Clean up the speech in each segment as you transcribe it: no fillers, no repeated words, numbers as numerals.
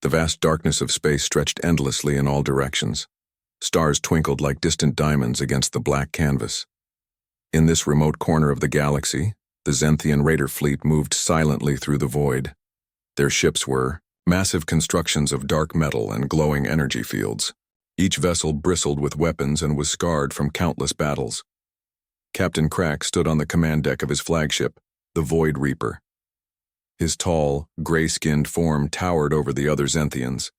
The vast darkness of space stretched endlessly in all directions. Stars twinkled like distant diamonds against the black canvas. In this remote corner of the galaxy, the Zenthian raider fleet moved silently through the void. Their ships were massive constructions of dark metal and glowing energy fields. Each vessel bristled with weapons and was scarred from countless battles. Captain Crack stood on the command deck of his flagship, the Void Reaper. His tall, gray-skinned form towered over the other Zenthians.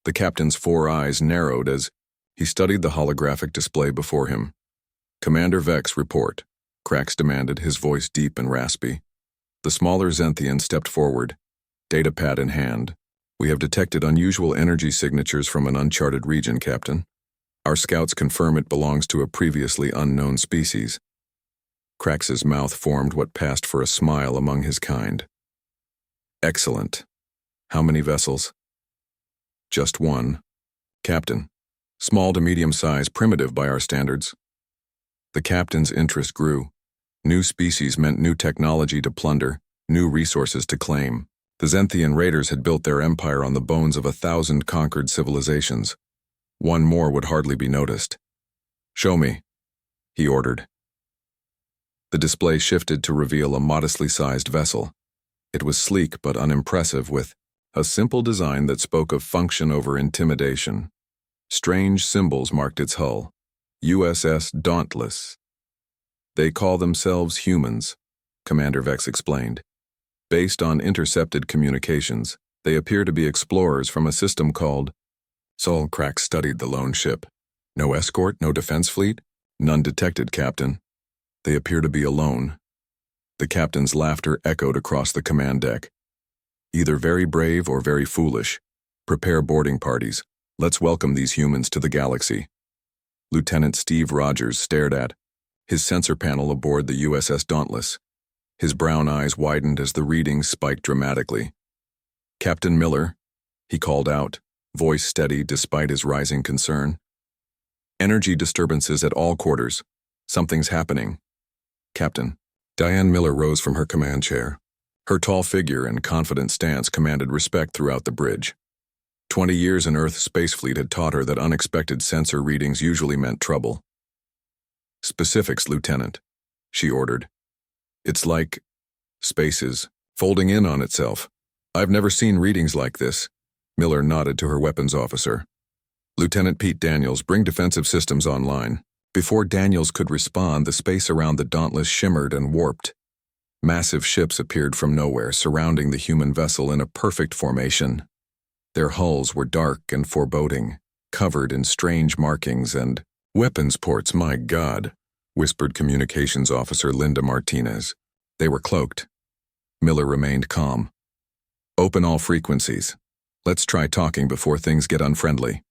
The captain's 4 eyes narrowed as he studied the holographic display before him. "Commander Vex, report," Crax demanded, his voice deep and raspy. The smaller Zenthian stepped forward, datapad in hand. "We have detected unusual energy signatures from an uncharted region, Captain. Our scouts confirm it belongs to a previously unknown species." Crax's mouth formed what passed for a smile among his kind. "Excellent. How many vessels?" "Just one, Captain. Small to medium-size, primitive by our standards." The captain's interest grew. New species meant new technology to plunder, new resources to claim. The Zenthian raiders had built their empire on the bones of 1,000 conquered civilizations. One more would hardly be noticed. "Show me," he ordered. The display shifted to reveal a modestly sized vessel. It was sleek but unimpressive, with a simple design that spoke of function over intimidation. Strange symbols marked its hull. USS Dauntless. "They call themselves humans," Commander Vex explained. "Based on intercepted communications, they appear to be explorers from a system called..." Sol Crack studied the lone ship. "No escort, no defense fleet?" "None detected, Captain. They appear to be alone." The captain's laughter echoed across the command deck. "Either very brave or very foolish. Prepare boarding parties. Let's welcome these humans to the galaxy." Lieutenant Steve Rogers stared at his sensor panel aboard the USS Dauntless. His brown eyes widened as the readings spiked dramatically. "Captain Miller," he called out, voice steady despite his rising concern. "Energy disturbances at all quarters. Something's happening." "Captain." Diane Miller rose from her command chair. Her tall figure and confident stance commanded respect throughout the bridge. 20 years in Earth's space fleet had taught her that unexpected sensor readings usually meant trouble. "Specifics, Lieutenant," she ordered. "It's like space is folding in on itself. I've never seen readings like this." Miller nodded to her weapons officer. "Lieutenant Pete Daniels, bring defensive systems online." Before Daniels could respond, the space around the Dauntless shimmered and warped. Massive ships appeared from nowhere, surrounding the human vessel in a perfect formation. Their hulls were dark and foreboding, covered in strange markings and weapons ports. "My God," whispered Communications Officer Linda Martinez. They were cloaked. Miller remained calm. "Open all frequencies. Let's try talking before things get unfriendly."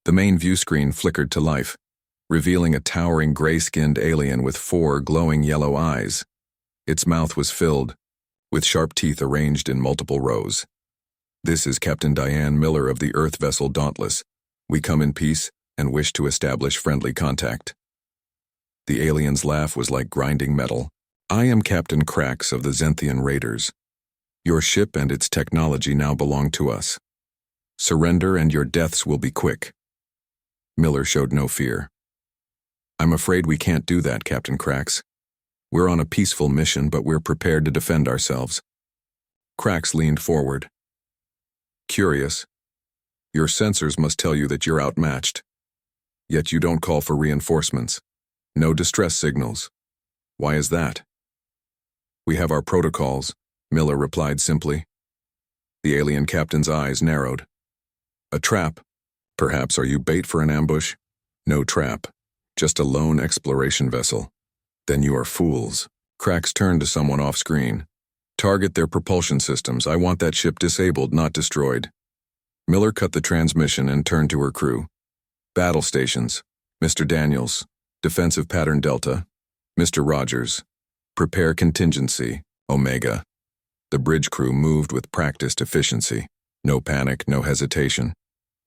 The main view screen flickered to life, revealing a towering gray-skinned alien with 4 glowing yellow eyes. Its mouth was filled, with sharp teeth arranged in multiple rows. "This is Captain Diane Miller of the Earth vessel Dauntless. We come in peace and wish to establish friendly contact." The alien's laugh was like grinding metal. "I am Captain Crax of the Zenthian Raiders. Your ship and its technology now belong to us. Surrender and your deaths will be quick." Miller showed no fear. "I'm afraid we can't do that, Captain Crax. We're on a peaceful mission, but we're prepared to defend ourselves." Crax leaned forward. "Curious. Your sensors must tell you that you're outmatched. Yet you don't call for reinforcements. No distress signals. Why is that?" "We have our protocols," Miller replied simply. The alien captain's eyes narrowed. "A trap? Perhaps are you bait for an ambush?" "No trap. Just a lone exploration vessel." "Then you are fools." Crax turned to someone off-screen. "Target their propulsion systems. I want that ship disabled, not destroyed." Miller cut the transmission and turned to her crew. "Battle stations. Mr. Daniels, defensive pattern Delta. Mr. Rogers, prepare contingency, Omega." The bridge crew moved with practiced efficiency. No panic, no hesitation.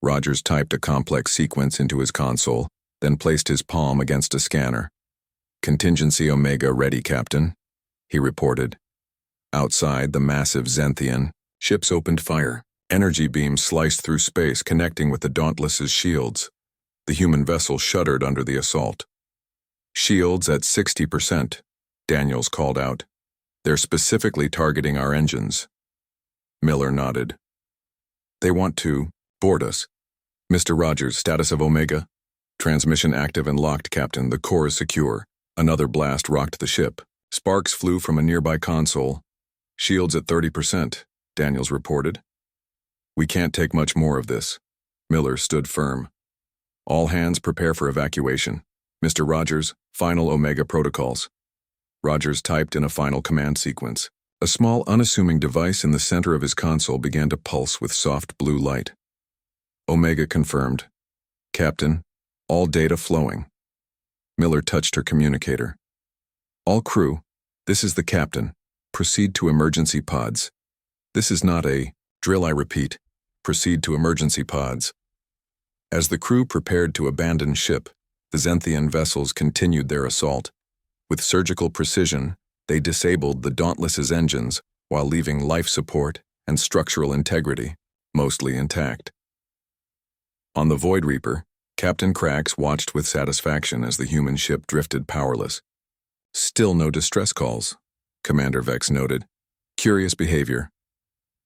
Rogers typed a complex sequence into his console, then placed his palm against a scanner. "Contingency Omega ready, Captain," he reported. Outside, the massive Zenthian ships opened fire. Energy beams sliced through space, connecting with the Dauntless's shields. The human vessel shuddered under the assault. "Shields at 60%, Daniels called out. "They're specifically targeting our engines." Miller nodded. "They want to board us." "Mr. Rogers, status of Omega?" "Transmission active and locked, Captain. The core is secure." Another blast rocked the ship. Sparks flew from a nearby console. "Shields at 30%, Daniels reported. "We can't take much more of this." Miller stood firm. "All hands prepare for evacuation. Mr. Rogers, final Omega protocols." Rogers typed in a final command sequence. A small, unassuming device in the center of his console began to pulse with soft blue light. Omega confirmed. "Captain, all data flowing." Miller touched her communicator. "All crew, this is the captain. Proceed to emergency pods." "This is not a drill, I repeat. Proceed to emergency pods." As the crew prepared to abandon ship, the Zenthian vessels continued their assault. With surgical precision, they disabled the Dauntless's engines while leaving life support and structural integrity mostly intact. On the Void Reaper, Captain Krax watched with satisfaction as the human ship drifted powerless. "Still no distress calls," Commander Vex noted. "Curious behavior."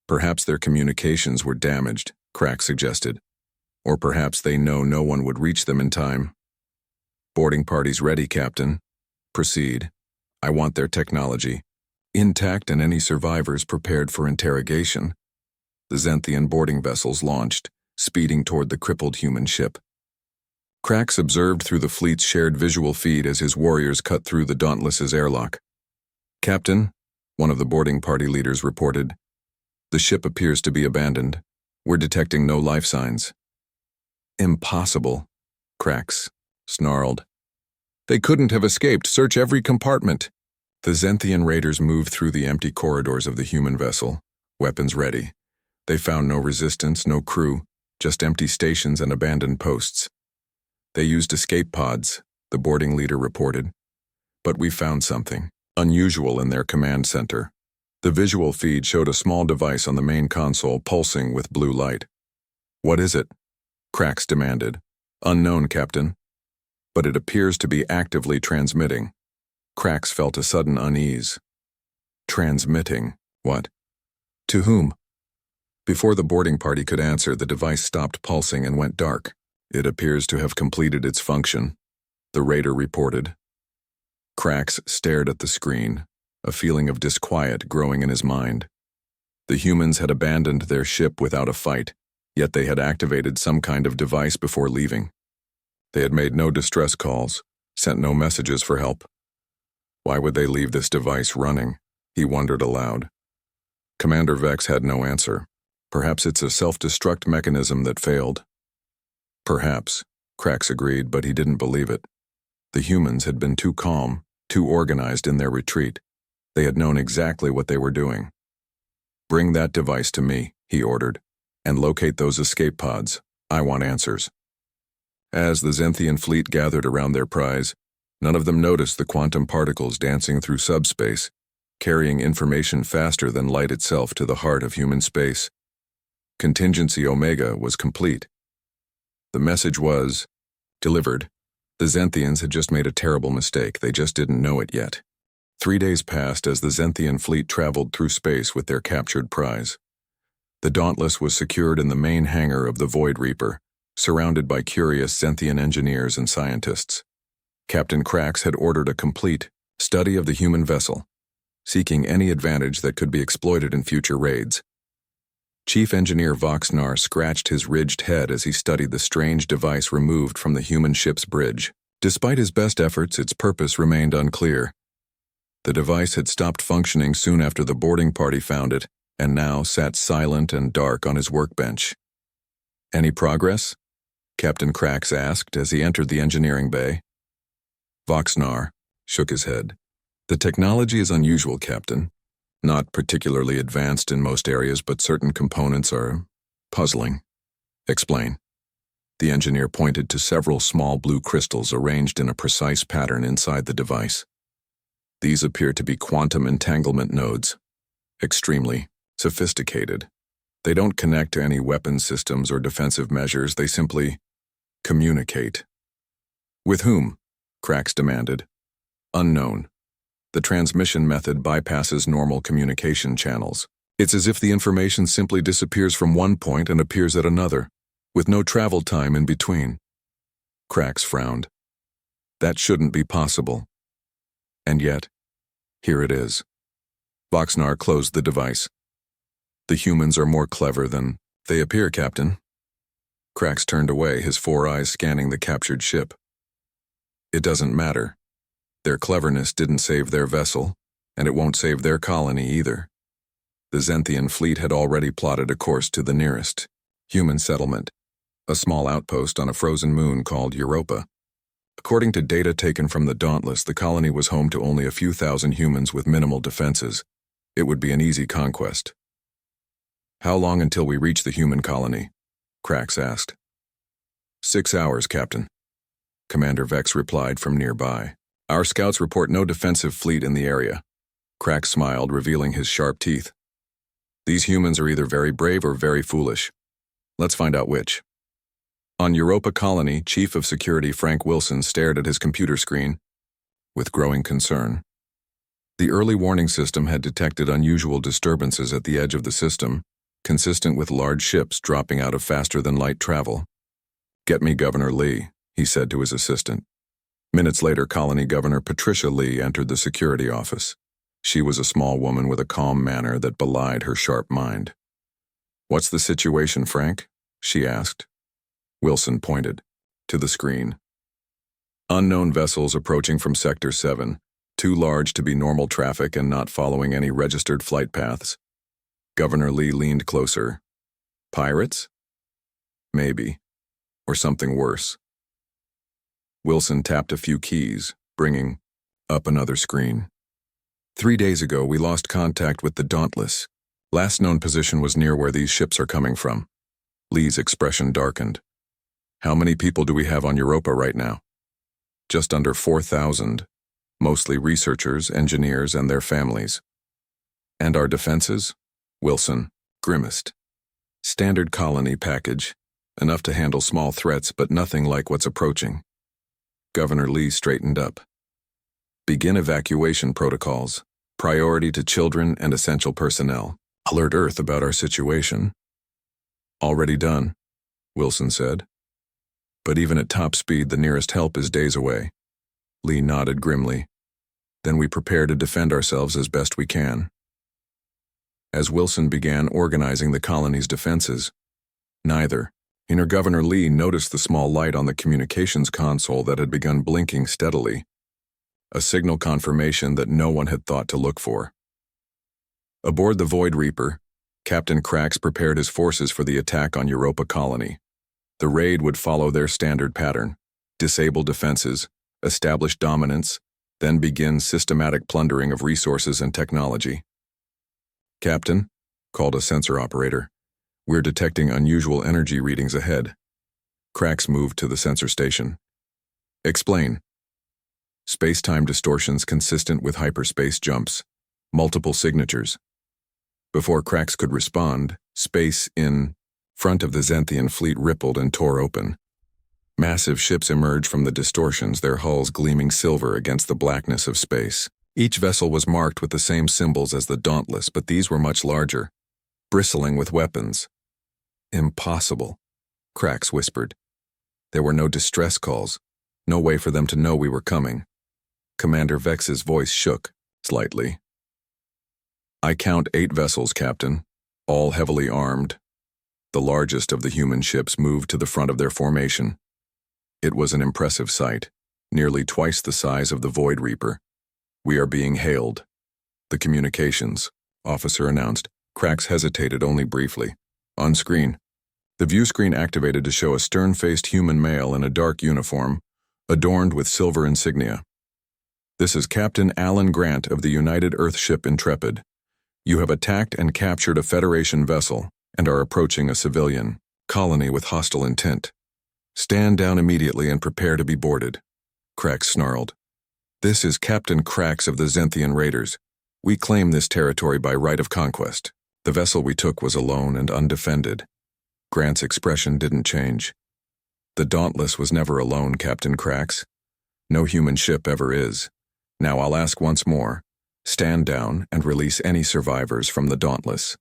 "Perhaps their communications were damaged," Krax suggested. "Or perhaps they know no one would reach them in time." "Boarding party's ready, Captain." "Proceed. I want their technology intact and any survivors prepared for interrogation." The Zenthian boarding vessels launched, speeding toward the crippled human ship. Krax observed through the fleet's shared visual feed as his warriors cut through the Dauntless's airlock. "Captain," one of the boarding party leaders reported, "the ship appears to be abandoned. We're detecting no life signs." "Impossible," Krax snarled. "They couldn't have escaped. Search every compartment." The Zenthian raiders moved through the empty corridors of the human vessel, weapons ready. They found no resistance, no crew, just empty stations and abandoned posts. "They used escape pods," the boarding leader reported. "But we found something unusual in their command center." The visual feed showed a small device on the main console pulsing with blue light. "What is it?" Krax demanded. "Unknown, Captain. But it appears to be actively transmitting." Krax felt a sudden unease. "Transmitting? What? To whom?" Before the boarding party could answer, the device stopped pulsing and went dark. "It appears to have completed its function," the raider reported. Krax stared at the screen, a feeling of disquiet growing in his mind. The humans had abandoned their ship without a fight, yet they had activated some kind of device before leaving. They had made no distress calls, sent no messages for help. Why would they leave this device running? He wondered aloud. Commander Vex had no answer. Perhaps it's a self-destruct mechanism that failed. Perhaps, Krax agreed, but he didn't believe it. The humans had been too calm, too organized in their retreat. They had known exactly what they were doing. "Bring that device to me," he ordered, "and locate those escape pods. I want answers." As the Zenthian fleet gathered around their prize, none of them noticed the quantum particles dancing through subspace, carrying information faster than light itself to the heart of human space. Contingency Omega was complete. The message was delivered. The Zenthians had just made a terrible mistake. They just didn't know it yet. 3 days passed as the Zenthian fleet traveled through space with their captured prize. The Dauntless was secured in the main hangar of the Void Reaper, surrounded by curious Zenthian engineers and scientists. Captain Krax had ordered a complete study of the human vessel, seeking any advantage that could be exploited in future raids. Chief Engineer Voxnar scratched his ridged head as he studied the strange device removed from the human ship's bridge. Despite his best efforts, its purpose remained unclear. The device had stopped functioning soon after the boarding party found it, and now sat silent and dark on his workbench. "Any progress?" Captain Krax asked as he entered the engineering bay. Voxnar shook his head. "The technology is unusual, Captain. Not particularly advanced in most areas, but certain components are puzzling." "Explain." The engineer pointed to several small blue crystals arranged in a precise pattern inside the device. "These appear to be quantum entanglement nodes. Extremely sophisticated. They don't connect to any weapon systems or defensive measures, they simply communicate. With whom? Krax demanded. Unknown. The transmission method bypasses normal communication channels. It's as if the information simply disappears from one point and appears at another, with no travel time in between. Krax frowned. That shouldn't be possible. And yet, here it is. Voxnar closed the device. The humans are more clever than they appear, Captain. Krax turned away, his 4 eyes scanning the captured ship. It doesn't matter. Their cleverness didn't save their vessel, and it won't save their colony either. The Zenthian fleet had already plotted a course to the nearest human settlement, a small outpost on a frozen moon called Europa. According to data taken from the Dauntless, the colony was home to only a few thousand humans with minimal defenses. It would be an easy conquest. How long until we reach the human colony? Krax asked. 6 hours, Captain. Commander Vex replied from nearby. Our scouts report no defensive fleet in the area. Krax smiled, revealing his sharp teeth. These humans are either very brave or very foolish. Let's find out which. On Europa Colony, Chief of Security Frank Wilson stared at his computer screen with growing concern. The early warning system had detected unusual disturbances at the edge of the system, consistent with large ships dropping out of faster-than-light travel. Get me Governor Lee, he said to his assistant. Minutes later, Colony Governor Patricia Lee entered the security office. She was a small woman with a calm manner that belied her sharp mind. What's the situation, Frank? She asked. Wilson pointed to the screen. Unknown vessels approaching from Sector 7, too large to be normal traffic and not following any registered flight paths. Governor Lee leaned closer. Pirates? Maybe. Or something worse. Wilson tapped a few keys, bringing up another screen. 3 days ago, we lost contact with the Dauntless. Last known position was near where these ships are coming from. Lee's expression darkened. How many people do we have on Europa right now? Just under 4,000, mostly researchers, engineers, and their families. And our defenses? Wilson grimaced. Standard colony package, enough to handle small threats, but nothing like what's approaching. Governor Lee straightened up. Begin evacuation protocols. Priority to children and essential personnel. Alert Earth about our situation. Already done, Wilson said. But even at top speed, the nearest help is days away. Lee nodded grimly. Then we prepare to defend ourselves as best we can. As Wilson began organizing the colony's defenses, Inner Governor Lee noticed the small light on the communications console that had begun blinking steadily. A signal confirmation that no one had thought to look for. Aboard the Void Reaper, Captain Krax prepared his forces for the attack on Europa Colony. The raid would follow their standard pattern: disable defenses, establish dominance, then begin systematic plundering of resources and technology. Captain, called a sensor operator, we're detecting unusual energy readings ahead. Krax moved to the sensor station. Explain. Space-time distortions consistent with hyperspace jumps. Multiple signatures. Before Krax could respond, space in front of the Zenthian fleet rippled and tore open. Massive ships emerged from the distortions, their hulls gleaming silver against the blackness of space. Each vessel was marked with the same symbols as the Dauntless, but these were much larger, bristling with weapons. Impossible, Krax whispered. There were no distress calls, no way for them to know we were coming. Commander Vex's voice shook slightly. I count 8 vessels, Captain, all heavily armed. The largest of the human ships moved to the front of their formation. It was an impressive sight, nearly twice the size of the Void Reaper. We are being hailed. The communications, officer announced. Krax hesitated only briefly. On screen. The view screen activated to show a stern-faced human male in a dark uniform, adorned with silver insignia. This is Captain Alan Grant of the United Earthship Intrepid. You have attacked and captured a Federation vessel and are approaching a civilian colony with hostile intent. Stand down immediately and prepare to be boarded. Krax snarled. This is Captain Krax of the Zenthian Raiders. We claim this territory by right of conquest. The vessel we took was alone and undefended. Grant's expression didn't change. The Dauntless was never alone, Captain Krax. No human ship ever is. Now I'll ask once more. Stand down and release any survivors from the Dauntless.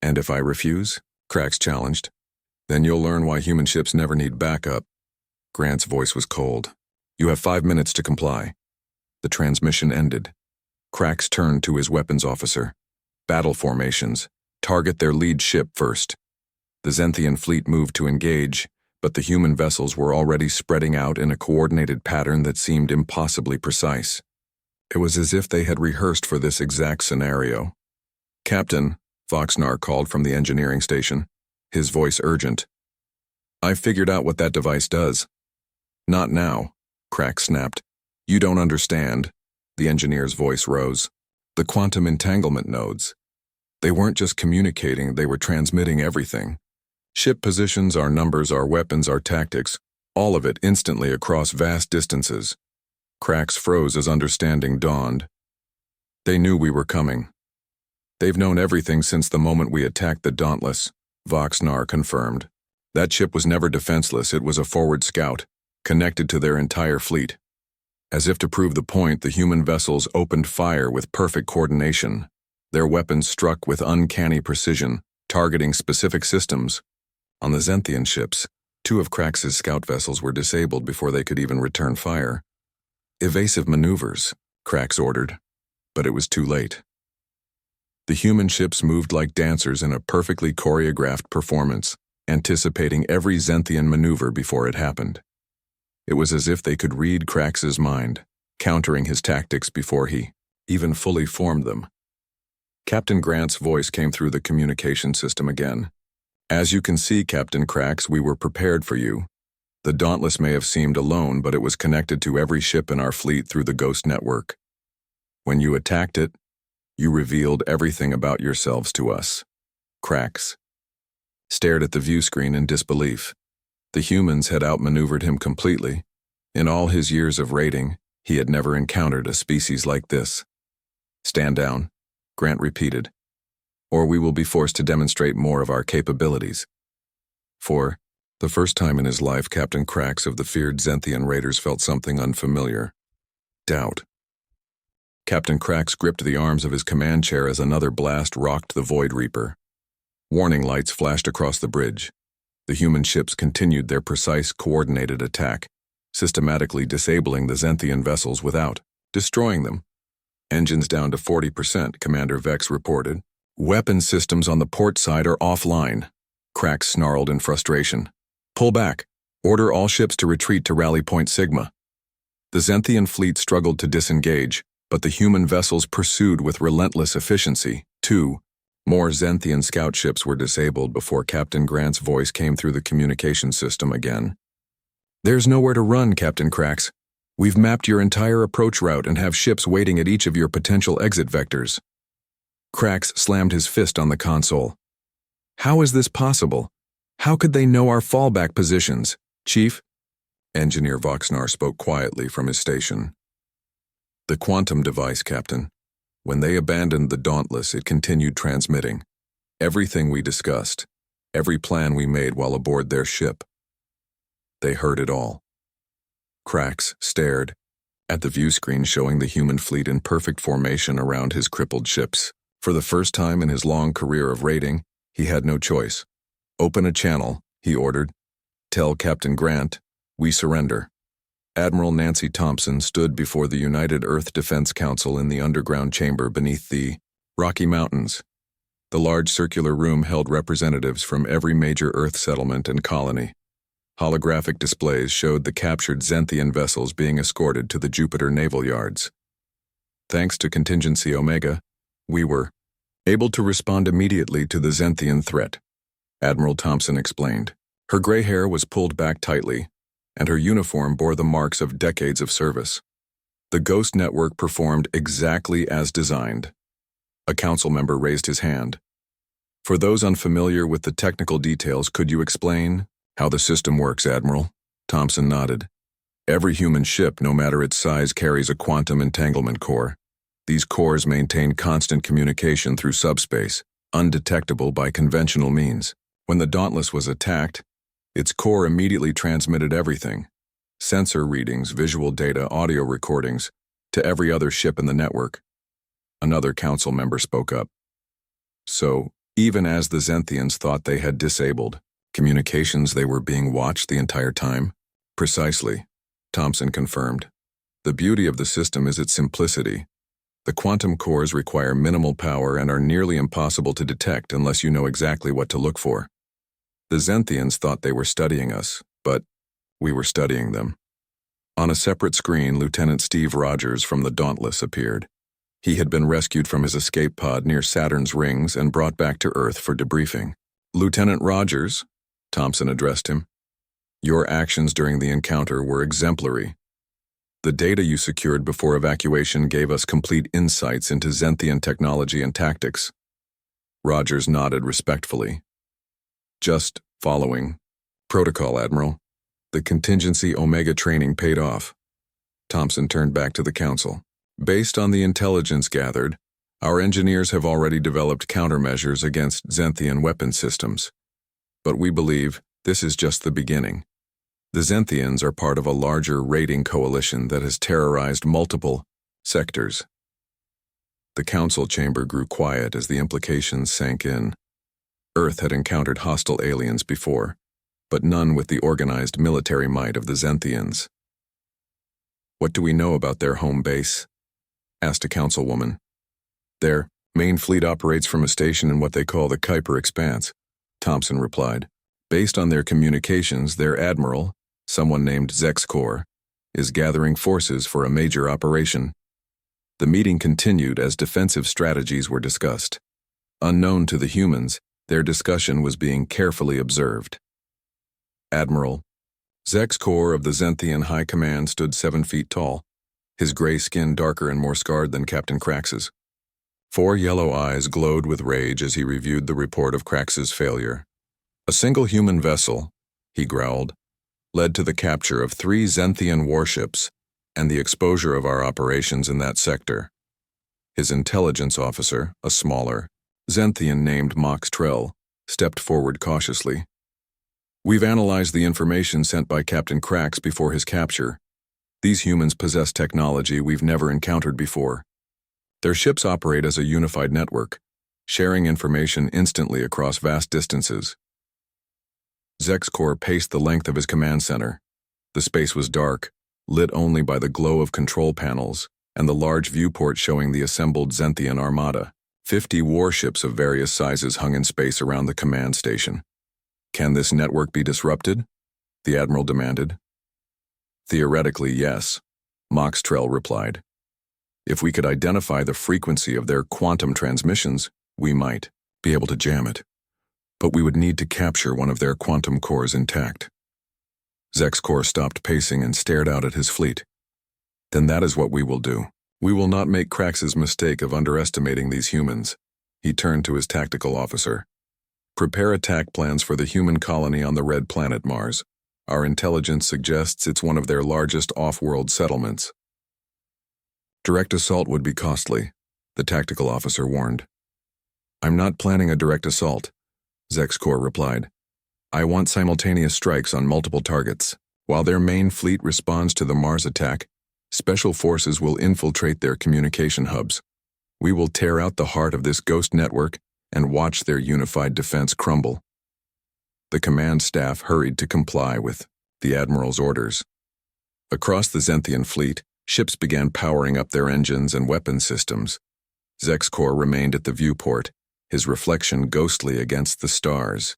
And if I refuse? Krax challenged. Then you'll learn why human ships never need backup. Grant's voice was cold. You have 5 minutes to comply. The transmission ended. Krax turned to his weapons officer. Battle formations. Target their lead ship first. The Zenthian fleet moved to engage, but the human vessels were already spreading out in a coordinated pattern that seemed impossibly precise. It was as if they had rehearsed for this exact scenario. Captain, Voxnar called from the engineering station, his voice urgent. I've figured out what that device does. Not now, Krax snapped. You don't understand. The engineer's voice rose. The quantum entanglement nodes. They weren't just communicating, they were transmitting everything. Ship positions, our numbers, our weapons, our tactics, all of it instantly across vast distances. Krax froze as understanding dawned. They knew we were coming. They've known everything since the moment we attacked the Dauntless, Voxnar confirmed. That ship was never defenseless, it was a forward scout, connected to their entire fleet. As if to prove the point, the human vessels opened fire with perfect coordination. Their weapons struck with uncanny precision, targeting specific systems. On the Zenthian ships, 2 of Krax's scout vessels were disabled before they could even return fire. Evasive maneuvers, Krax ordered, but it was too late. The human ships moved like dancers in a perfectly choreographed performance, anticipating every Zenthian maneuver before it happened. It was as if they could read Krax's mind, countering his tactics before he even fully formed them. Captain Grant's voice came through the communication system again. As you can see, Captain Krax, we were prepared for you. The Dauntless may have seemed alone, but it was connected to every ship in our fleet through the Ghost Network. When you attacked it, you revealed everything about yourselves to us. Krax stared at the view screen in disbelief. The humans had outmaneuvered him completely. In all his years of raiding, he had never encountered a species like this. Stand down, Grant repeated, or we will be forced to demonstrate more of our capabilities. For the first time in his life, Captain Krax of the feared Zenthian raiders felt something unfamiliar. Doubt. Captain Krax gripped the arms of his command chair as another blast rocked the Void Reaper. Warning lights flashed across the bridge. The human ships continued their precise, coordinated attack, systematically disabling the Zenthian vessels without destroying them. Engines down to 40%, Commander Vex reported. Weapon systems on the port side are offline. Krax snarled in frustration. Pull back. Order all ships to retreat to Rally Point Sigma. The Zenthian fleet struggled to disengage, but the human vessels pursued with relentless efficiency. 2 more Zenthian scout ships were disabled before Captain Grant's voice came through the communication system again. There's nowhere to run, Captain Krax. We've mapped your entire approach route and have ships waiting at each of your potential exit vectors. Krax slammed his fist on the console. How is this possible? How could they know our fallback positions, Chief? Engineer Voxnar spoke quietly from his station. The quantum device, Captain. When they abandoned the Dauntless, it continued transmitting. Everything we discussed, every plan we made while aboard their ship. They heard it all. Krax stared at the view screen showing the human fleet in perfect formation around his crippled ships. For the first time in his long career of raiding, he had no choice. Open a channel, he ordered. Tell Captain Grant, we surrender. Admiral Nancy Thompson stood before the United Earth Defense Council in the underground chamber beneath the Rocky Mountains. The large circular room held representatives from every major Earth settlement and colony. Holographic displays showed the captured Zenthian vessels being escorted to the Jupiter naval yards. Thanks to Contingency Omega, we were able to respond immediately to the Zenthian threat, Admiral Thompson explained. Her gray hair was pulled back tightly, and her uniform bore the marks of decades of service. The Ghost Network performed exactly as designed. A council member raised his hand. For those unfamiliar with the technical details, could you explain how the system works, Admiral? Thompson nodded. Every human ship, no matter its size, carries a quantum entanglement core. These cores maintain constant communication through subspace, undetectable by conventional means. When the Dauntless was attacked, its core immediately transmitted everything, sensor readings, visual data, audio recordings, to every other ship in the network. Another council member spoke up. So, even as the Zenthians thought they had disabled communications, they were being watched the entire time? Precisely, Thompson confirmed. The beauty of the system is its simplicity. The quantum cores require minimal power and are nearly impossible to detect unless you know exactly what to look for. The Zenthians thought they were studying us, but we were studying them. On a separate screen, Lieutenant Steve Rogers from the Dauntless appeared. He had been rescued from his escape pod near Saturn's rings and brought back to Earth for debriefing. "Lieutenant Rogers," Thompson addressed him, "your actions during the encounter were exemplary. The data you secured before evacuation gave us complete insights into Zenthian technology and tactics." Rogers nodded respectfully. "Just following protocol, Admiral. The contingency Omega training paid off." Thompson turned back to the Council. "Based on the intelligence gathered, our engineers have already developed countermeasures against Zenthian weapon systems. But we believe this is just the beginning. The Zenthians are part of a larger raiding coalition that has terrorized multiple sectors." The council chamber grew quiet as the implications sank in. Earth had encountered hostile aliens before, but none with the organized military might of the Zenthians. "What do we know about their home base?" asked a councilwoman. "Their main fleet operates from a station in what they call the Kuiper Expanse," Thompson replied. "Based on their communications, their admiral, someone named Zexcor, is gathering forces for a major operation." The meeting continued as defensive strategies were discussed. Unknown to the humans, their discussion was being carefully observed. Admiral Zexcor of the Zenthian High Command stood 7 feet tall, his gray skin darker and more scarred than Captain Crax's. 4 yellow eyes glowed with rage as he reviewed the report of Crax's failure. "A single human vessel," he growled, "led to the capture of 3 Zenthian warships and the exposure of our operations in that sector." His intelligence officer, a smaller Zenthian named Mox Trell, stepped forward cautiously. "We've analyzed the information sent by Captain Crax before his capture. These humans possess technology we've never encountered before. Their ships operate as a unified network, sharing information instantly across vast distances." Zexcor paced the length of his command center. The space was dark, lit only by the glow of control panels and the large viewport showing the assembled Zenthian armada. 50 warships of various sizes hung in space around the command station. "Can this network be disrupted?" the Admiral demanded. "Theoretically, yes," Mox Trell replied. "If we could identify the frequency of their quantum transmissions, we might be able to jam it. But we would need to capture one of their quantum cores intact." Zexcor stopped pacing and stared out at his fleet. "Then that is what we will do. We will not make Crax's mistake of underestimating these humans." He turned to his tactical officer. "Prepare attack plans for the human colony on the red planet Mars. Our intelligence suggests it's one of their largest off-world settlements." "Direct assault would be costly," the tactical officer warned. "I'm not planning a direct assault," Zexcor replied. "I want simultaneous strikes on multiple targets. While their main fleet responds to the Mars attack, special forces will infiltrate their communication hubs. We will tear out the heart of this ghost network and watch their unified defense crumble." The command staff hurried to comply with the Admiral's orders. Across the Zenthian fleet, ships began powering up their engines and weapon systems. Zexcor remained at the viewport, his reflection ghostly against the stars.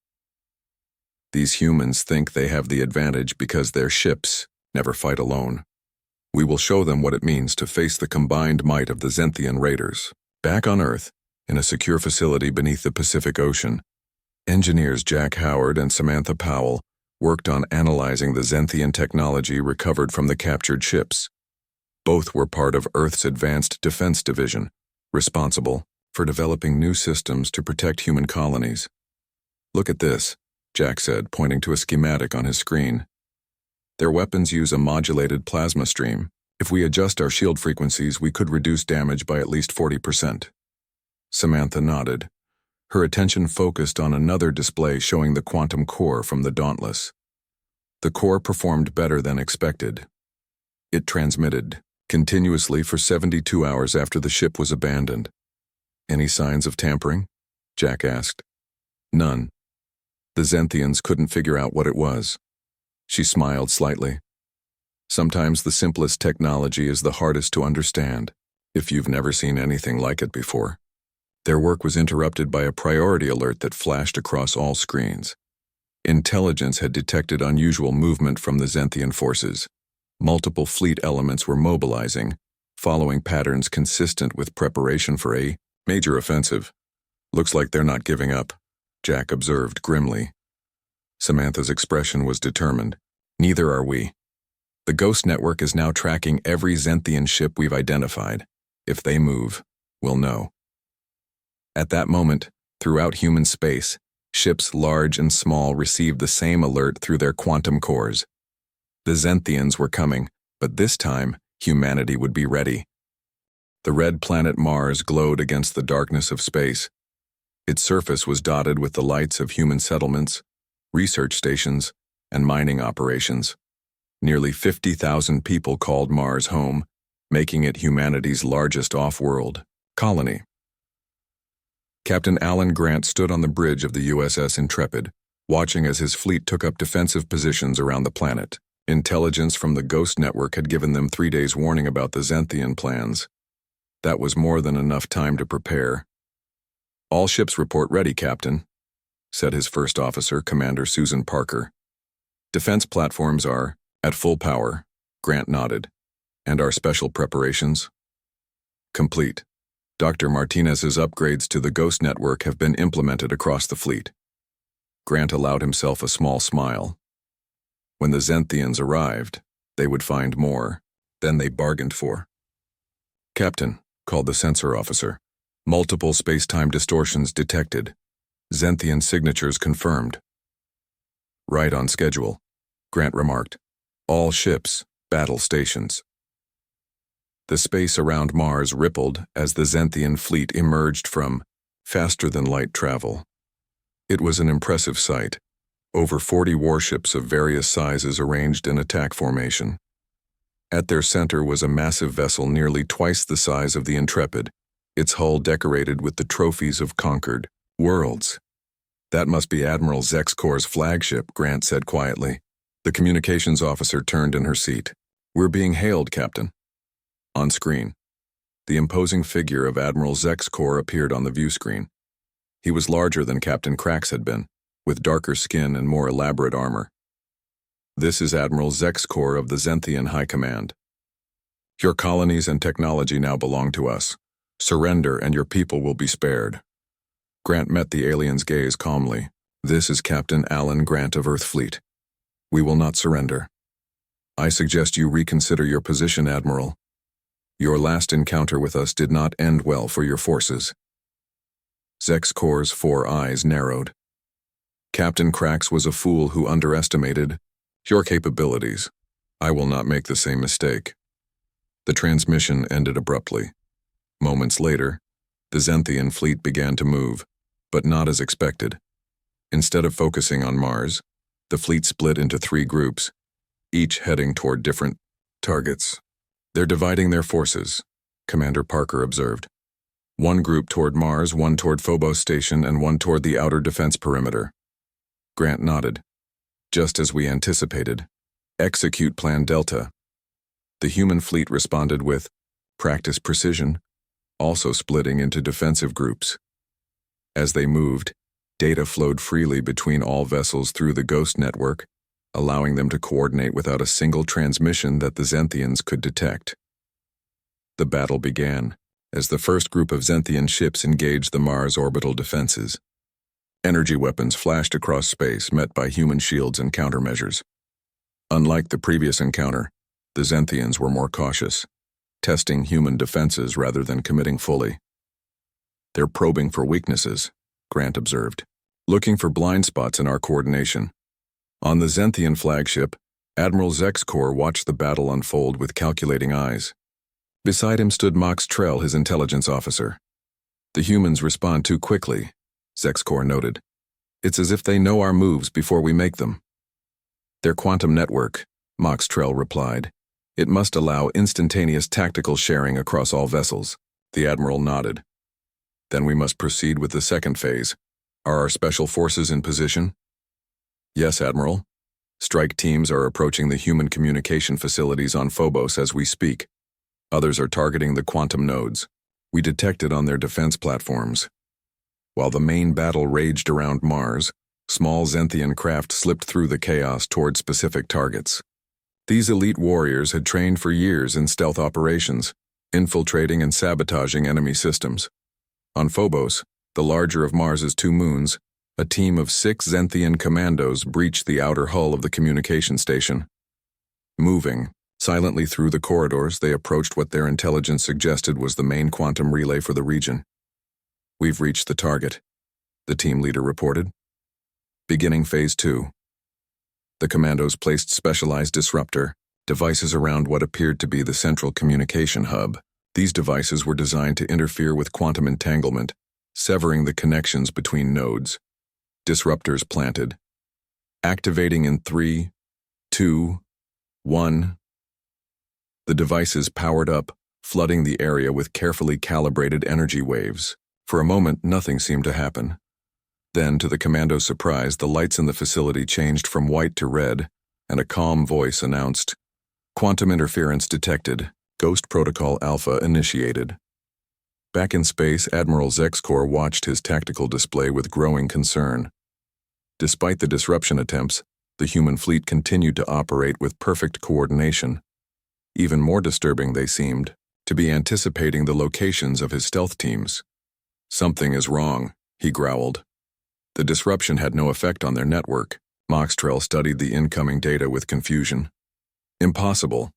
"These humans think they have the advantage because their ships never fight alone. We will show them what it means to face the combined might of the Zenthian raiders." Back on Earth, in a secure facility beneath the Pacific Ocean, engineers Jack Howard and Samantha Powell worked on analyzing the Zenthian technology recovered from the captured ships. Both were part of Earth's Advanced Defense Division, responsible for developing new systems to protect human colonies. "Look at this," Jack said, pointing to a schematic on his screen. "Their weapons use a modulated plasma stream. If we adjust our shield frequencies, we could reduce damage by at least 40%. Samantha nodded. Her attention focused on another display showing the quantum core from the Dauntless. The core performed better than expected. It transmitted continuously for 72 hours after the ship was abandoned. Any signs of tampering? Jack asked. None. The Zenthians couldn't figure out what it was. She smiled slightly. Sometimes the simplest technology is the hardest to understand, if you've never seen anything like it before. Their work was interrupted by a priority alert that flashed across all screens. Intelligence had detected unusual movement from the Zenthian forces. Multiple fleet elements were mobilizing, following patterns consistent with preparation for a major offensive. Looks like they're not giving up, Jack observed grimly. Samantha's expression was determined. Neither are we. The Ghost Network is now tracking every Zenthian ship we've identified. If they move, we'll know. At that moment, throughout human space, ships large and small received the same alert through their quantum cores. The Zenthians were coming, but this time, humanity would be ready. The red planet Mars glowed against the darkness of space. Its surface was dotted with the lights of human settlements, research stations, and mining operations. Nearly 50,000 people called Mars home, making it humanity's largest off-world colony. Captain Alan Grant stood on the bridge of the USS Intrepid, watching as his fleet took up defensive positions around the planet. Intelligence from the Ghost Network had given them 3 days' warning about the Zenthian plans. That was more than enough time to prepare. All ships report ready, Captain, said his first officer, Commander Susan Parker. Defense platforms are at full power, Grant nodded. And our special preparations? Complete. Dr. Martinez's upgrades to the Ghost Network have been implemented across the fleet. Grant allowed himself a small smile. When the Zenthians arrived, they would find more than they bargained for. Captain, called the sensor officer. Multiple space-time distortions detected. Zenthian signatures confirmed. Right on schedule, Grant remarked. All ships, battle stations. The space around Mars rippled as the Zenthian fleet emerged from faster-than-light travel. It was an impressive sight. Over 40 warships of various sizes arranged in attack formation. At their center was a massive vessel nearly twice the size of the Intrepid, its hull decorated with the trophies of conquered worlds. That must be Admiral Zexcor's flagship, Grant said quietly. The communications officer turned in her seat. We're being hailed, Captain. On screen, the imposing figure of Admiral Zexcor appeared on the view screen. He was larger than Captain Krax had been, with darker skin and more elaborate armor. This is Admiral Zexcor of the Zenthian High Command. Your colonies and technology now belong to us. Surrender and your people will be spared. Grant met the alien's gaze calmly. This is Captain Alan Grant of Earth Fleet. We will not surrender. I suggest you reconsider your position, Admiral. Your last encounter with us did not end well for your forces. Zexcor's 4 eyes narrowed. Captain Krax was a fool who underestimated your capabilities. I will not make the same mistake. The transmission ended abruptly. Moments later, the Zenthian fleet began to move, but not as expected. Instead of focusing on Mars, the fleet split into 3 groups, each heading toward different targets. They're dividing their forces, Commander Parker observed. 1 group toward Mars, 1 toward Phobos Station, and 1 toward the outer defense perimeter. Grant nodded. Just as we anticipated. Execute Plan Delta. The human fleet responded with practice precision, also splitting into defensive groups. As they moved, data flowed freely between all vessels through the Ghost Network, allowing them to coordinate without a single transmission that the Zenthians could detect. The battle began, as the first group of Zenthian ships engaged the Mars orbital defenses. Energy weapons flashed across space, met by human shields and countermeasures. Unlike the previous encounter, the Zenthians were more cautious, testing human defenses rather than committing fully. They're probing for weaknesses, Grant observed, looking for blind spots in our coordination. On the Zenthian flagship, Admiral Zexcor watched the battle unfold with calculating eyes. Beside him stood Mox Trell, his intelligence officer. The humans respond too quickly, Zexcor noted. It's as if they know our moves before we make them. Their quantum network, Moxtrell replied. It must allow instantaneous tactical sharing across all vessels. The Admiral nodded. Then we must proceed with the second phase. Are our special forces in position? Yes, Admiral. Strike teams are approaching the human communication facilities on Phobos as we speak. Others are targeting the quantum nodes. We detected on their defense platforms. While the main battle raged around Mars, small Zenthian craft slipped through the chaos toward specific targets. These elite warriors had trained for years in stealth operations, infiltrating and sabotaging enemy systems. On Phobos, the larger of Mars's two moons, a team of 6 Zenthian commandos breached the outer hull of the communication station. Moving silently through the corridors, they approached what their intelligence suggested was the main quantum relay for the region. We've reached the target, the team leader reported. Beginning Phase 2. The commandos placed specialized disruptor devices around what appeared to be the central communication hub. These devices were designed to interfere with quantum entanglement, severing the connections between nodes. Disruptors planted. Activating in 3, 2, 1. The devices powered up, flooding the area with carefully calibrated energy waves. For a moment, nothing seemed to happen. Then, to the commando's surprise, the lights in the facility changed from white to red, and a calm voice announced, "Quantum interference detected. Ghost Protocol Alpha initiated." Back in space, Admiral Zexcor watched his tactical display with growing concern. Despite the disruption attempts, the human fleet continued to operate with perfect coordination. Even more disturbing, they seemed to be anticipating the locations of his stealth teams. "Something is wrong," he growled. The disruption had no effect on their network. Moxtrell studied the incoming data with confusion. "Impossible.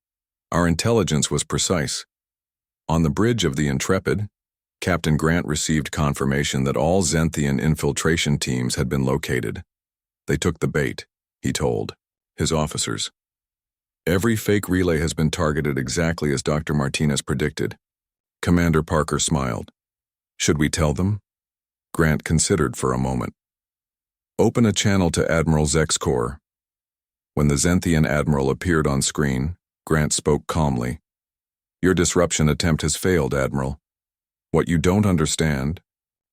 Our intelligence was precise." On the bridge of the Intrepid, Captain Grant received confirmation that all Zenthian infiltration teams had been located. They took the bait, he told his officers. "Every fake relay has been targeted exactly as Dr. Martinez predicted." Commander Parker smiled. "Should we tell them?" Grant considered for a moment. "Open a channel to Admiral Zexcor." When the Zenthian admiral appeared on screen, Grant spoke calmly. "Your disruption attempt has failed, Admiral. What you don't understand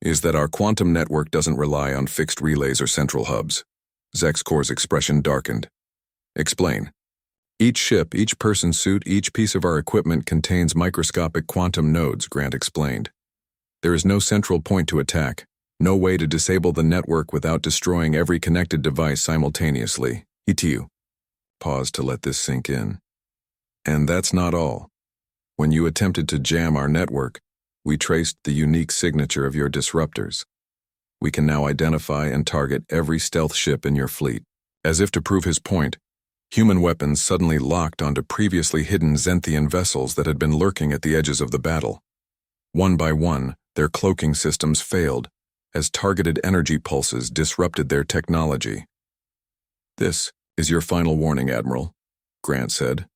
is that our quantum network doesn't rely on fixed relays or central hubs." Zexcor's expression darkened. "Explain." "Each ship, each person suit, each piece of our equipment contains microscopic quantum nodes," Grant explained. "There is no central point to attack, no way to disable the network without destroying every connected device simultaneously." ETU paused to let this sink in. "And that's not all. When you attempted to jam our network, we traced the unique signature of your disruptors. We can now identify and target every stealth ship in your fleet." As if to prove his point, human weapons suddenly locked onto previously hidden Zenthian vessels that had been lurking at the edges of the battle. One by one, their cloaking systems failed, as targeted energy pulses disrupted their technology. "This is your final warning, Admiral," Grant said.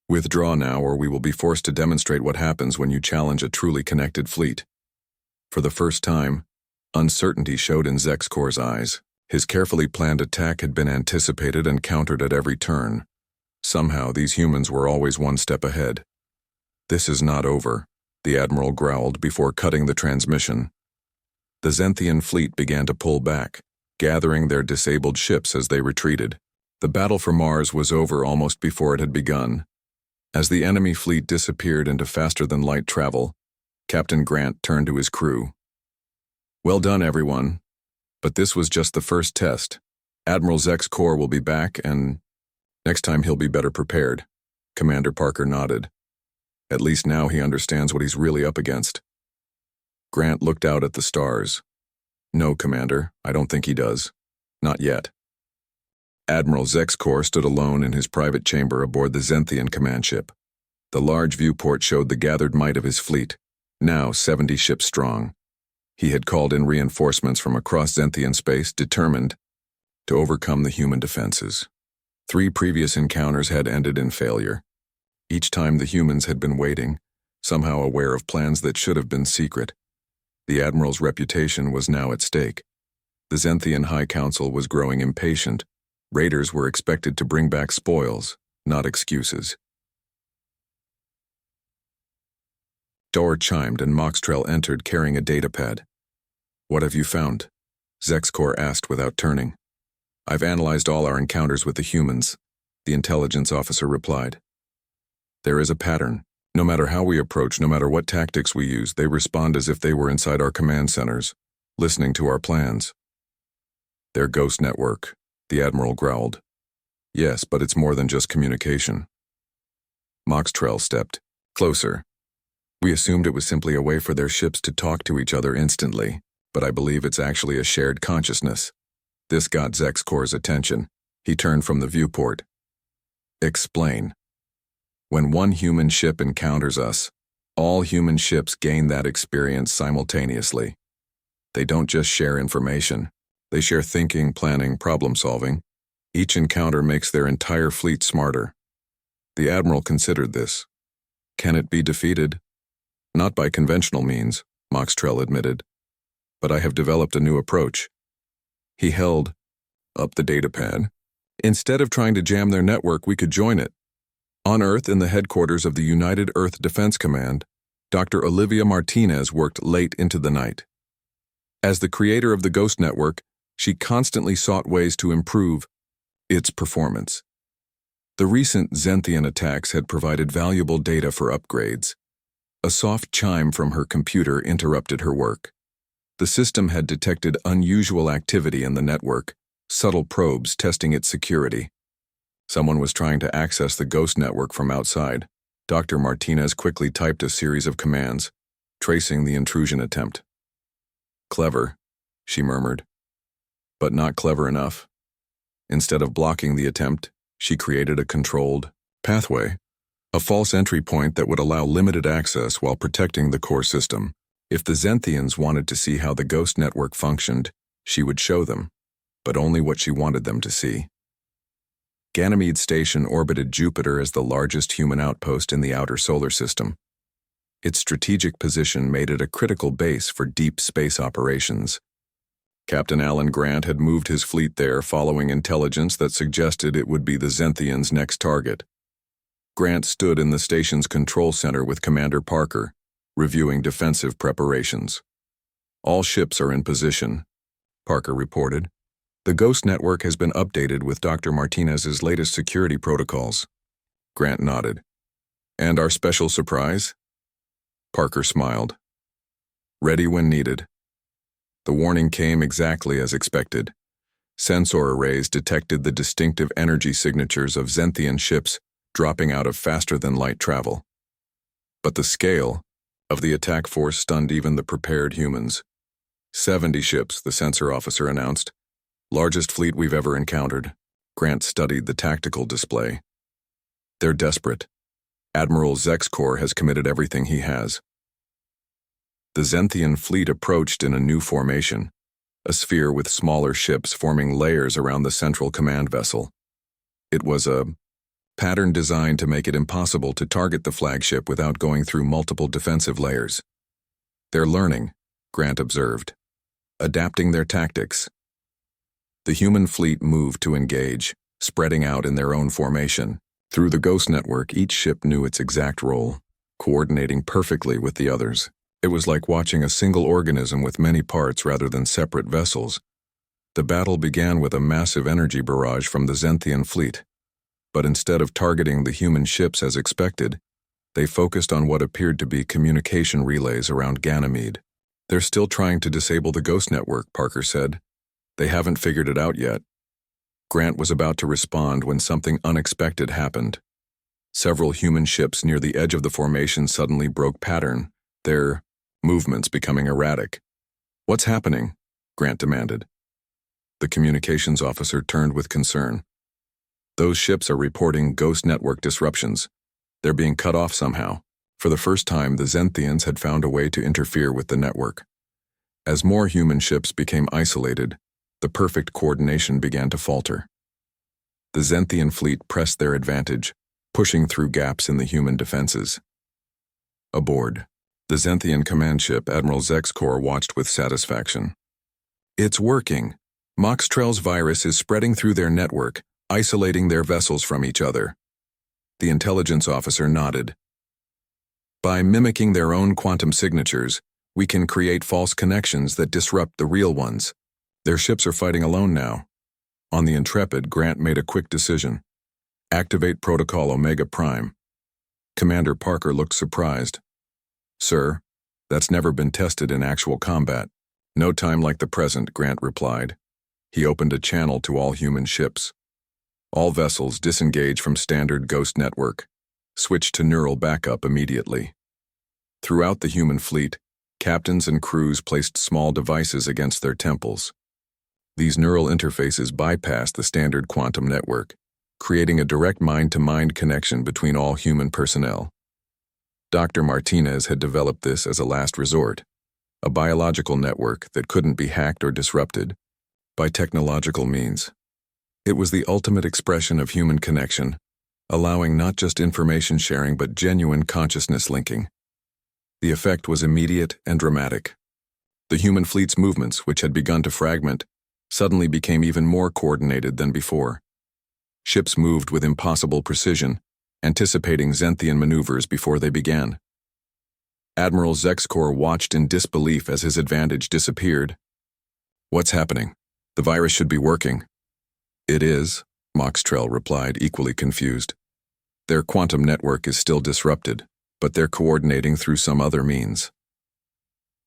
"Withdraw now, or we will be forced to demonstrate what happens when you challenge a truly connected fleet." For the first time, uncertainty showed in Zexcor's eyes. His carefully planned attack had been anticipated and countered at every turn. Somehow, these humans were always one step ahead. "This is not over," the Admiral growled before cutting the transmission. The Zenthian fleet began to pull back, gathering their disabled ships as they retreated. The battle for Mars was over almost before it had begun. As the enemy fleet disappeared into faster-than-light travel, Captain Grant turned to his crew. "Well done, everyone. But this was just the first test. Admiral Zexcor will be back, and next time he'll be better prepared." Commander Parker nodded. "At least now he understands what he's really up against." Grant looked out at the stars. "No, Commander, I don't think he does. Not yet." Admiral Zexcor stood alone in his private chamber aboard the Zenthian command ship. The large viewport showed the gathered might of his fleet, now 70 ships strong. He had called in reinforcements from across Zenthian space, determined to overcome the human defenses. 3 previous encounters had ended in failure. Each time the humans had been waiting, somehow aware of plans that should have been secret. The Admiral's reputation was now at stake. The Zenthian High Council was growing impatient. Raiders were expected to bring back spoils, not excuses. Door chimed and Moxtrell entered carrying a datapad. "What have you found?" Zexcor asked without turning. "I've analyzed all our encounters with the humans," the intelligence officer replied. "There is a pattern. No matter how we approach, no matter what tactics we use, they respond as if they were inside our command centers, listening to our plans." "Their ghost network," the Admiral growled. "Yes, but it's more than just communication." Moxtrell stepped closer. "We assumed it was simply a way for their ships to talk to each other instantly, but I believe it's actually a shared consciousness." This got Zexcor's attention. He turned from the viewport. "Explain." "When one human ship encounters us, all human ships gain that experience simultaneously. They don't just share information. They share thinking, planning, problem-solving. Each encounter makes their entire fleet smarter." The Admiral considered this. "Can it be defeated?" "Not by conventional means," Moxtrell admitted. "But I have developed a new approach." He held up the datapad. "Instead of trying to jam their network, we could join it." On Earth, in the headquarters of the United Earth Defense Command, Dr. Olivia Martinez worked late into the night. As the creator of the Ghost Network, she constantly sought ways to improve its performance. The recent Zenthian attacks had provided valuable data for upgrades. A soft chime from her computer interrupted her work. The system had detected unusual activity in the network, subtle probes testing its security. Someone was trying to access the Ghost Network from outside. Dr. Martinez quickly typed a series of commands, tracing the intrusion attempt. "Clever," she murmured. "But not clever enough." Instead of blocking the attempt, she created a controlled pathway, a false entry point that would allow limited access while protecting the core system. If the Zenthians wanted to see how the Ghost Network functioned, she would show them, but only what she wanted them to see. Ganymede Station orbited Jupiter as the largest human outpost in the outer solar system. Its strategic position made it a critical base for deep space operations. Captain Alan Grant had moved his fleet there following intelligence that suggested it would be the Zenthians' next target. Grant stood in the station's control center with Commander Parker, reviewing defensive preparations. "All ships are in position," Parker reported. "The Ghost Network has been updated with Dr. Martinez's latest security protocols." Grant nodded. "And our special surprise?" Parker smiled. "Ready when needed." The warning came exactly as expected. Sensor arrays detected the distinctive energy signatures of Zenthian ships dropping out of faster-than-light travel. But the scale of the attack force stunned even the prepared humans. 70 ships, the sensor officer announced. "Largest fleet we've ever encountered." Grant studied the tactical display. "They're desperate. Admiral Zexcor has committed everything he has." The Zenthian fleet approached in a new formation, a sphere with smaller ships forming layers around the central command vessel. It was a pattern designed to make it impossible to target the flagship without going through multiple defensive layers. "They're learning," Grant observed, "adapting their tactics." The human fleet moved to engage, spreading out in their own formation. Through the Ghost Network, each ship knew its exact role, coordinating perfectly with the others. It was like watching a single organism with many parts rather than separate vessels. The battle began with a massive energy barrage from the Zenthian fleet. But instead of targeting the human ships as expected, they focused on what appeared to be communication relays around Ganymede. "They're still trying to disable the Ghost Network," Parker said. "They haven't figured it out yet." Grant was about to respond when something unexpected happened. Several human ships near the edge of the formation suddenly broke pattern, their movements becoming erratic. "What's happening?" Grant demanded. The communications officer turned with concern. "Those ships are reporting Ghost Network disruptions. They're being cut off somehow." For the first time, the Zenthians had found a way to interfere with the network. As more human ships became isolated, the perfect coordination began to falter. The Zenthian fleet pressed their advantage, pushing through gaps in the human defenses. Aboard, the Zenthian command ship Admiral Zexcor watched with satisfaction. "It's working," Moxtrel's virus is spreading through their network, isolating their vessels from each other. The intelligence officer nodded. By mimicking their own quantum signatures, we can create false connections that disrupt the real ones. Their ships are fighting alone now. On the Intrepid, Grant made a quick decision. Activate Protocol Omega Prime. Commander Parker looked surprised. Sir, that's never been tested in actual combat. No time like the present, Grant replied. He opened a channel to all human ships. All vessels disengage from standard Ghost network. Switch to neural backup immediately. Throughout the human fleet, captains and crews placed small devices against their temples. These neural interfaces bypass the standard quantum network, creating a direct mind-to-mind connection between all human personnel. Dr. Martinez had developed this as a last resort, a biological network that couldn't be hacked or disrupted by technological means. It was the ultimate expression of human connection, allowing not just information sharing but genuine consciousness linking. The effect was immediate and dramatic. The human fleet's movements, which had begun to fragment, suddenly became even more coordinated than before. Ships moved with impossible precision, anticipating Zenthian maneuvers before they began. Admiral Zexkor watched in disbelief as his advantage disappeared. What's happening? The virus should be working. It is, Moxtrel replied, equally confused. Their quantum network is still disrupted, but they're coordinating through some other means.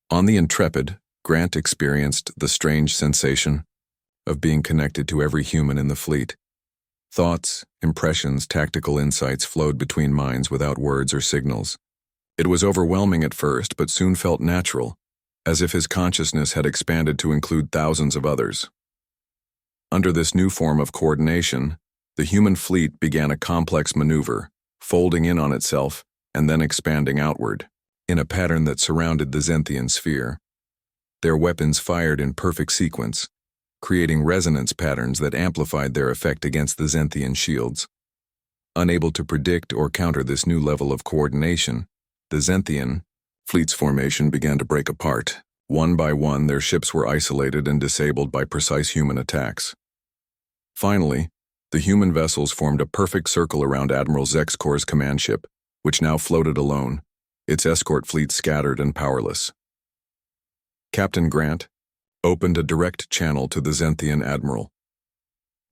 On the Intrepid, Grant experienced the strange sensation of being connected to every human in the fleet. Thoughts, impressions, tactical insights flowed between minds without words or signals. It was overwhelming at first, but soon felt natural, as if his consciousness had expanded to include thousands of others. Under this new form of coordination, the human fleet began a complex maneuver, folding in on itself and then expanding outward, in a pattern that surrounded the Zenthian sphere. Their weapons fired in perfect sequence, creating resonance patterns that amplified their effect against the Zenthian shields. Unable to predict or counter this new level of coordination, the Zenthian fleet's formation began to break apart. One by one, their ships were isolated and disabled by precise human attacks. Finally, the human vessels formed a perfect circle around Admiral Zexkor's command ship, which now floated alone, its escort fleet scattered and powerless. Captain Grant opened a direct channel to the Zenthian admiral.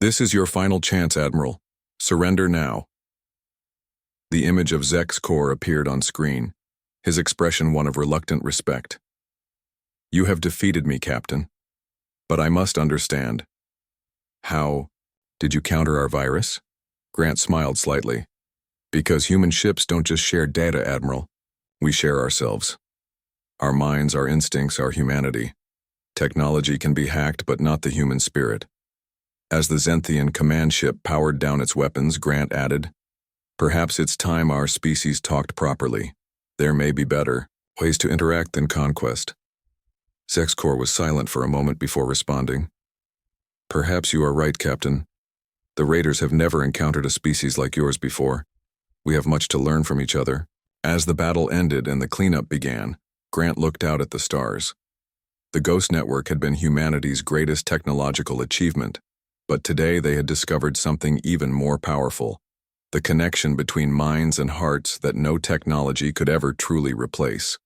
This is your final chance, Admiral. Surrender now. The image of Zexkor appeared on screen, his expression one of reluctant respect. You have defeated me, Captain. But I must understand. How did you counter our virus? Grant smiled slightly. Because human ships don't just share data, Admiral. We share ourselves. Our minds, our instincts, our humanity. Technology can be hacked, but not the human spirit. As the Zenthian command ship powered down its weapons, Grant added, Perhaps it's time our species talked properly. There may be better ways to interact than conquest. Zexkor was silent for a moment before responding. Perhaps you are right, Captain. The Raiders have never encountered a species like yours before. We have much to learn from each other. As the battle ended and the cleanup began, Grant looked out at the stars. The Ghost Network had been humanity's greatest technological achievement, but today they had discovered something even more powerful, the connection between minds and hearts that no technology could ever truly replace.